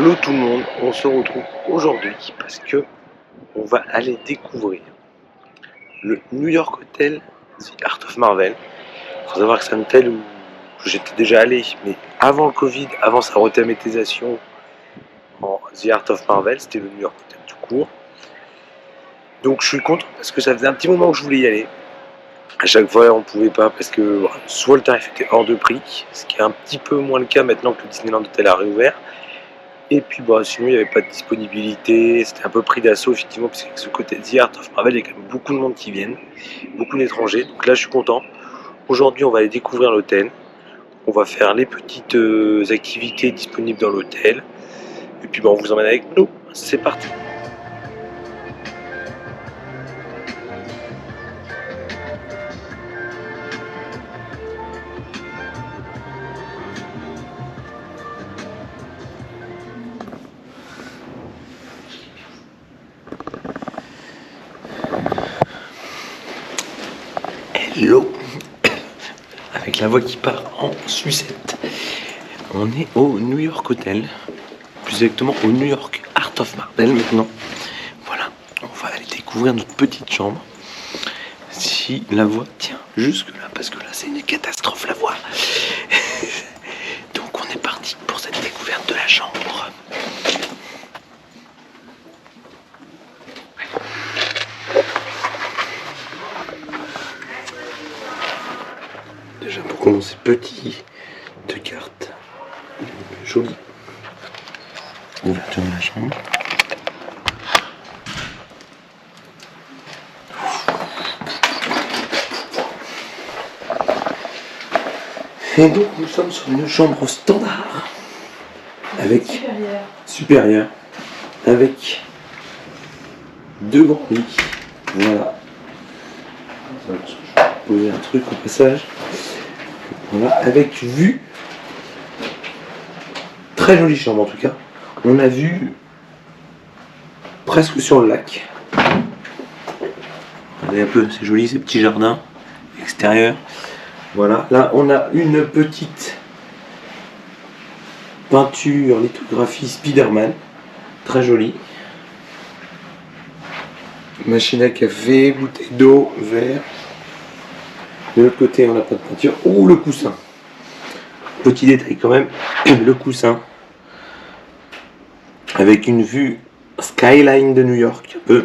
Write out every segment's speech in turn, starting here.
Hello tout le monde, on se retrouve aujourd'hui parce que on va aller découvrir le New York Hotel The Art of Marvel. Il faut savoir que c'est un hôtel où j'étais déjà allé, mais avant le Covid, avant sa rethématisation en The Art of Marvel, c'était le New York Hotel tout court. Donc je suis content parce que ça faisait un petit moment que je voulais y aller. À chaque fois on pouvait pas parce que soit le tarif était hors de prix, ce qui est un petit peu moins le cas maintenant que le Disneyland Hotel a réouvert. Et puis sinon il n'y avait pas de disponibilité, c'était un peu pris d'assaut effectivement, parce que ce côté The Art of Marvel, il y a quand même beaucoup de monde qui viennent, beaucoup d'étrangers, donc là je suis content. Aujourd'hui on va aller découvrir l'hôtel, on va faire les petites activités disponibles dans l'hôtel, et puis on vous emmène avec nous, c'est parti. Hello, avec la voix qui part en sucette. On est au New York Hotel, plus exactement au New York Art of Marvel maintenant. Voilà, on va aller découvrir notre petite chambre. Si la voix tient jusque là, parce que là c'est une catastrophe la voix. Donc on est parti pour cette découverte de la chambre. Déjà pour commencer, petite carte jolie. Ouverture de la chambre. Et donc nous sommes sur une chambre standard avec supérieure avec deux grands lits. Voilà. Je vais poser un truc au passage. Voilà, avec vue. Très jolie chambre en tout cas. On a vu presque sur le lac. Regardez un peu, c'est joli ces petits jardins extérieurs. Voilà, là on a une petite peinture, lithographie Spider-Man, très jolie. Machine à café, bouteille d'eau, verre. De l'autre côté on n'a pas de peinture. Ouh, le coussin. Petit détail quand même, le coussin. Avec une vue skyline de New York, un peu.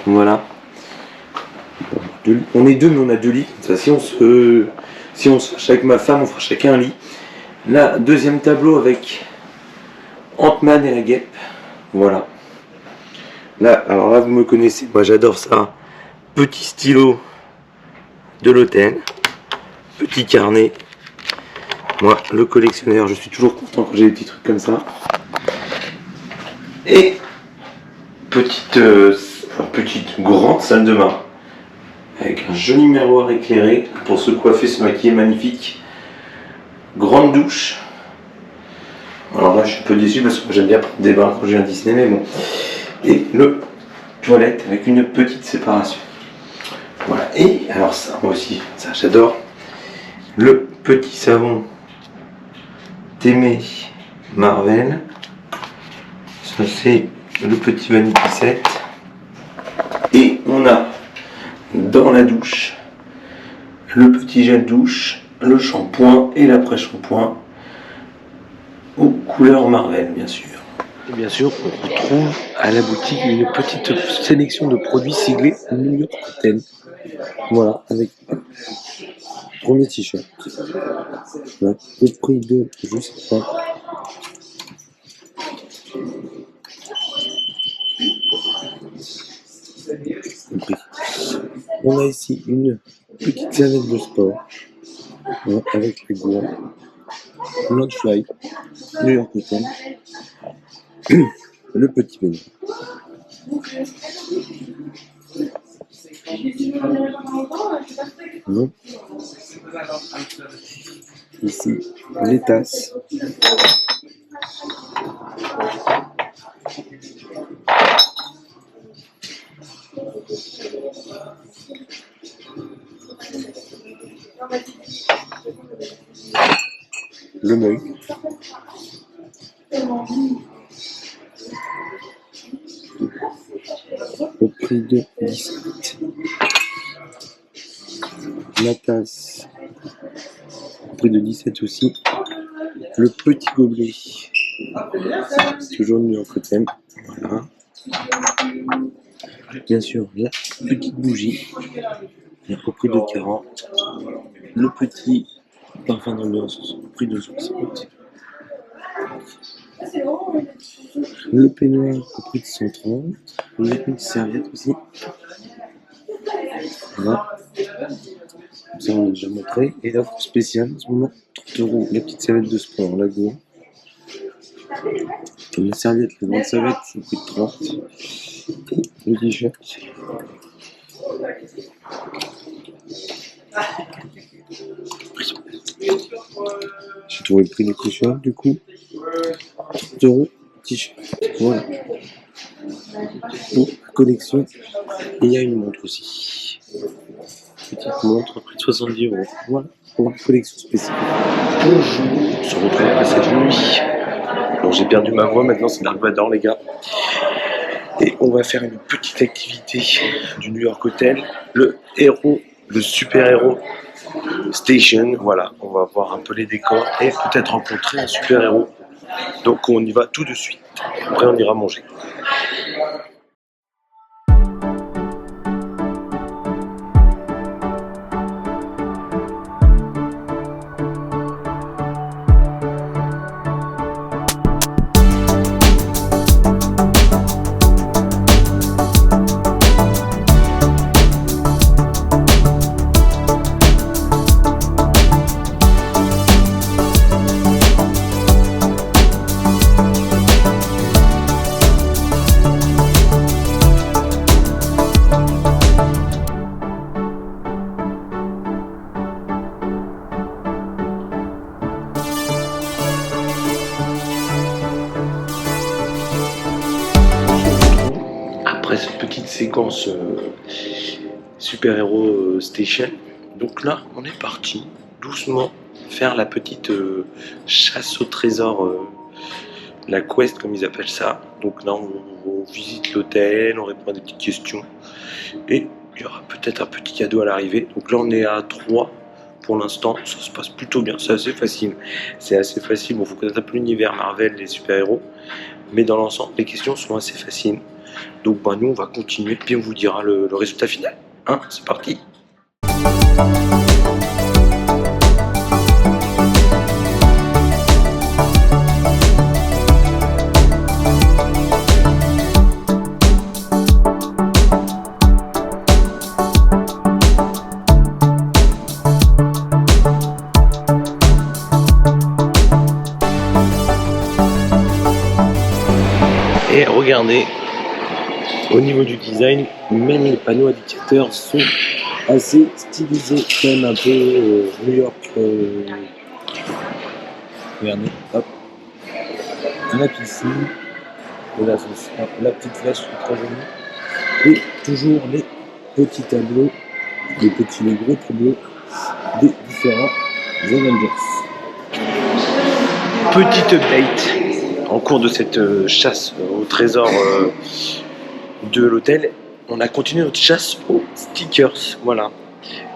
Voilà. On est deux, mais on a deux lits. Ça, si on se fâche avec ma femme, on fera chacun un lit. Là, deuxième tableau avec Ant-Man et la guêpe. Voilà. Là, alors là, vous me connaissez, moi j'adore ça. Petit stylo de l'hôtel. Petit carnet. Moi, le collectionneur, je suis toujours content quand j'ai des petits trucs comme ça. Et petite grande salle de bain. Avec un joli miroir éclairé pour se coiffer, se maquiller, magnifique. Grande douche. Alors là je suis un peu déçu parce que j'aime bien prendre des bains quand je viens à Disney, mais bon. Et le toilette avec une petite séparation. Voilà. Et alors ça, moi aussi, ça j'adore. Le petit savon Témé Marvel. Ça c'est le petit Vanity Set. Et on a dans la douche le petit gel douche, le shampoing et l'après-shampoing aux couleurs Marvel, bien sûr. Et bien sûr, on retrouve à la boutique une petite sélection de produits siglés New York Hotel. Voilà, avec premier t-shirt. Voilà, le prix de, je sais pas. On a ici une petite serviette de sport, voilà, avec les gants, Fly, New York Hotel, le petit pénis. Non. Ici, les tasses. Le mug. prix de 17. La tasse au prix de 17 aussi. Le petit gobelet, toujours New York Hotel. Voilà. Bien sûr, la petite bougie au prix de 40. Le petit parfum d'ambiance au prix de 60. Le peignoir au prix de 130. Les petites serviettes aussi. Voilà. Ça, on l'a déjà montré. Et l'offre spéciale en ce moment, 30 €. Les petites serviettes de sport, Lago. Les serviettes, les grandes serviettes, c'est au prix de 30. Et le t-shirt. J'ai trouvé le prix des t-shirts du coup. 30 € t-shirt. Voilà. Pour la collection. Et il y a une montre aussi. Petite montre, prix de 70 €. Voilà. Pour la collection spécifique. Bonjour. On se retrouve après cette nuit. Alors j'ai perdu ma voix, maintenant c'est Dark Vador les gars. Et on va faire une petite activité du New York Hotel. Le super-héros Station. Voilà, on va voir un peu les décors et peut-être rencontrer un super-héros. Donc on y va tout de suite. Après on ira manger. Après cette petite séquence super-héros station, donc là on est parti doucement faire la petite chasse au trésor, la quest comme ils appellent ça. Donc là on visite l'hôtel, on répond à des petites questions et il y aura peut-être un petit cadeau à l'arrivée. Donc là on est à 3 pour l'instant, ça se passe plutôt bien, c'est assez facile. Bon, faut connaître un peu l'univers Marvel, les super-héros, mais dans l'ensemble les questions sont assez faciles. Donc bah, nous on va continuer puis on vous dira le résultat final. Hein, c'est parti. Et regardez, au niveau du design, même les panneaux indicateurs sont assez stylisés, quand même un peu New York. Regardez, hop, la piscine, et là, la petite flèche très jolie, et toujours les petits tableaux, les gros tableaux des différents Avengers. Petite update en cours de cette chasse au trésor de l'hôtel, on a continué notre chasse aux stickers, voilà.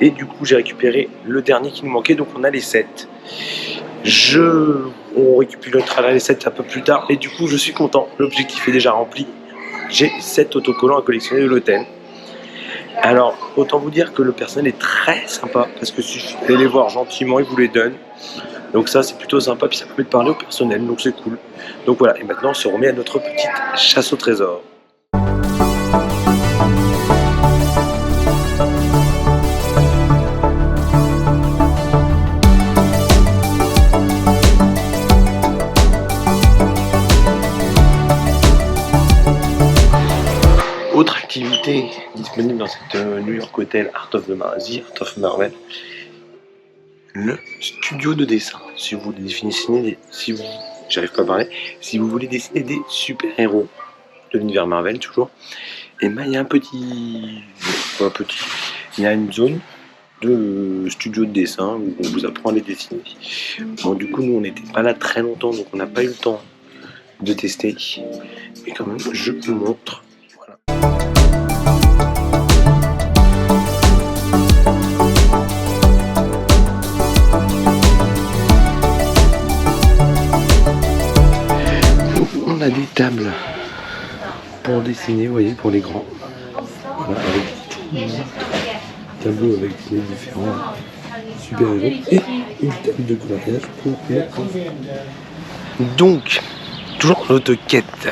Et du coup j'ai récupéré le dernier qui nous manquait, donc on a les 7. On récupérera les 7 un peu plus tard, et du coup je suis content, l'objectif est déjà rempli. J'ai 7 autocollants à collectionner de l'hôtel. Alors autant vous dire que le personnel est très sympa, parce que si je vais les voir gentiment, ils vous les donnent. Donc ça c'est plutôt sympa, puis ça permet de parler au personnel, donc c'est cool. Donc voilà, et maintenant on se remet à notre petite chasse au trésor. Autre activité disponible dans cette New York Hotel Art of Marvel, le studio de dessin. Si vous voulez dessiner si vous voulez dessiner des super-héros de l'univers Marvel toujours, et ben il y a il y a une zone de studio de dessin où on vous apprend à les dessiner. Bon, du coup nous on n'était pas là très longtemps, donc on n'a pas eu le temps de tester, mais quand même je vous montre. Voilà. a des tables pour dessiner, vous voyez, pour les grands. Voilà, avec tout le tableau avec les différents super-héros et une table de coloriage pour les enfants. Donc, toujours notre quête.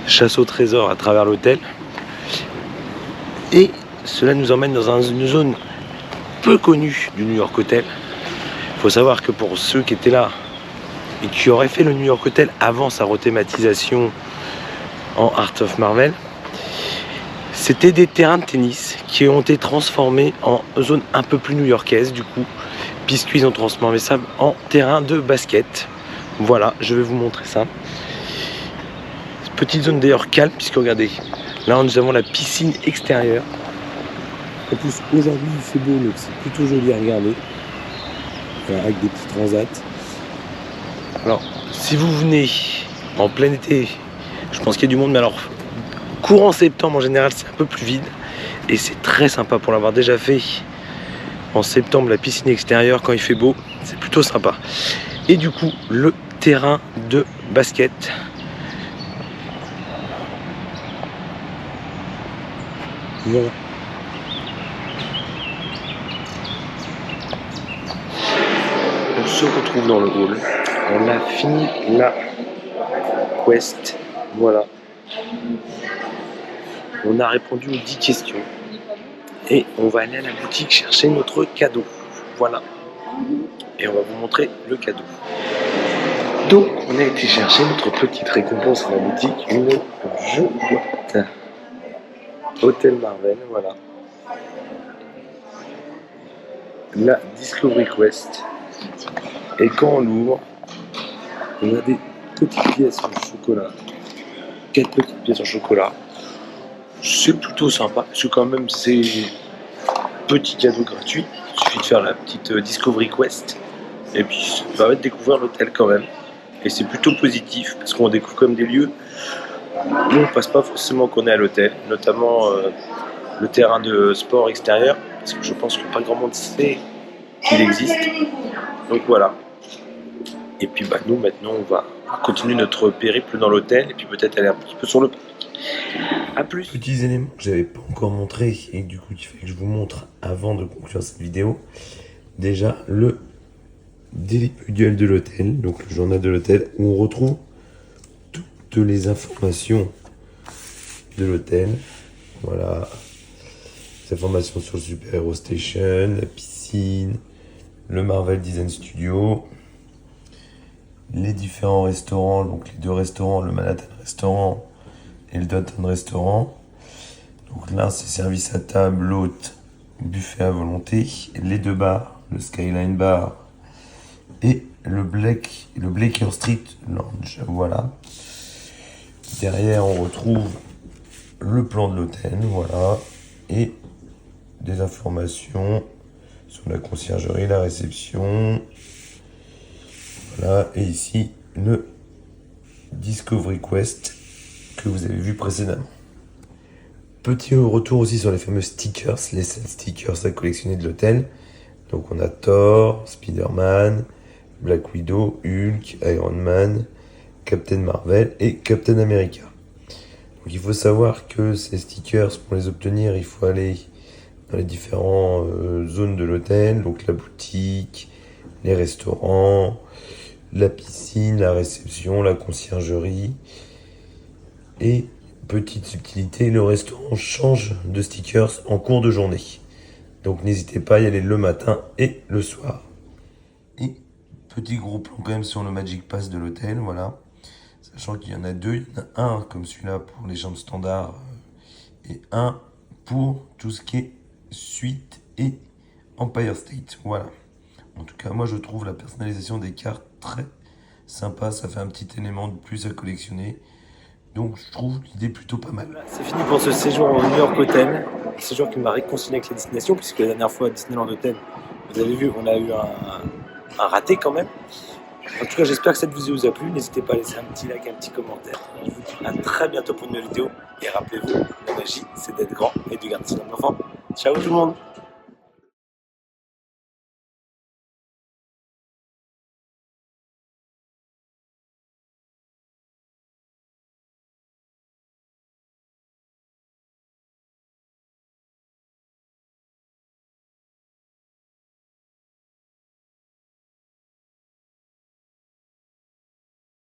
Chasse au trésor à travers l'hôtel. Et cela nous emmène dans une zone peu connue du New York Hotel. Il faut savoir que pour ceux qui étaient là et qui auraient fait le New York Hotel avant sa rethématisation en Art of Marvel, c'était des terrains de tennis qui ont été transformés en zone un peu plus new-yorkaise du coup, puisqu'ils ont transformé ça en terrain de basket. Voilà, je vais vous montrer ça. Petite zone d'ailleurs calme, puisque regardez, là nous avons la piscine extérieure. En plus aujourd'hui il fait beau, donc c'est plutôt joli à regarder. Avec des petits transats. Alors, si vous venez en plein été, je pense qu'il y a du monde, mais alors courant septembre en général c'est un peu plus vide et c'est très sympa pour l'avoir déjà fait en septembre, la piscine extérieure quand il fait beau, c'est plutôt sympa. Et du coup le terrain de basket, voilà. On se retrouve dans le hall, on a fini la quest, voilà. On a répondu aux 10 questions et on va aller à la boutique chercher notre cadeau. Voilà. Et on va vous montrer le cadeau. Donc on a été chercher notre petite récompense à la boutique, une jouette. Hôtel Marvel, voilà. La Discovery Quest. Et quand on l'ouvre, on a des petites pièces en chocolat. 4 petites pièces en chocolat. C'est plutôt sympa, parce que quand même c'est petit cadeau gratuit. Il suffit de faire la petite Discovery Quest. Et puis ça permet de découvrir l'hôtel quand même. Et c'est plutôt positif, parce qu'on découvre comme des lieux où on passe pas forcément qu'on est à l'hôtel. Notamment le terrain de sport extérieur, parce que je pense que pas grand monde sait qu'il existe. Donc voilà. Et puis bah, nous maintenant on va continuer notre périple dans l'hôtel et puis peut-être aller un petit peu sur le parc. A plus. Petits éléments que j'avais pas encore montré et du coup il fait que je vous montre avant de conclure cette vidéo. Déjà le daily duel de l'hôtel, donc le journal de l'hôtel où on retrouve toutes les informations de l'hôtel. Voilà. Les informations sur le Super Hero Station, la piscine, le Marvel Design Studio, les différents restaurants, donc les deux restaurants, le Manhattan Restaurant et le Downtown Restaurant. Donc là c'est service à table, hôte, buffet à volonté, les deux bars, le Skyline Bar et le Blaker Street Lounge. Voilà. Derrière on retrouve le plan de l'hôtel, voilà, et des informations sur la conciergerie, la réception. Voilà, et ici le Discovery Quest que vous avez vu précédemment. Petit retour aussi sur les fameux stickers, les 7 stickers à collectionner de l'hôtel. Donc on a Thor, Spider-Man, Black Widow, Hulk, Iron Man, Captain Marvel et Captain America. Donc il faut savoir que ces stickers, pour les obtenir, il faut aller dans les différentes zones de l'hôtel, donc la boutique, les restaurants, la piscine, la réception, la conciergerie. Et petite subtilité, le restaurant change de stickers en cours de journée. Donc n'hésitez pas à y aller le matin et le soir. Et petit gros plan quand même sur le Magic Pass de l'hôtel, voilà. Sachant qu'il y en a deux, il y en a un comme celui-là pour les chambres standards et un pour tout ce qui est suite et Empire State, voilà. En tout cas, moi je trouve la personnalisation des cartes très sympa, ça fait un petit élément de plus à collectionner. Donc je trouve l'idée plutôt pas mal. C'est fini pour ce séjour au New York Hotel. Un séjour qui m'a réconcilié avec la destination, puisque la dernière fois à Disneyland Hotel, vous avez vu, on a eu un raté quand même. En tout cas, j'espère que cette vidéo vous a plu. N'hésitez pas à laisser un petit like, un petit commentaire. Je vous dis à très bientôt pour une nouvelle vidéo. Et rappelez-vous, la magie, c'est d'être grand et de garder son enfant. Ciao tout le monde!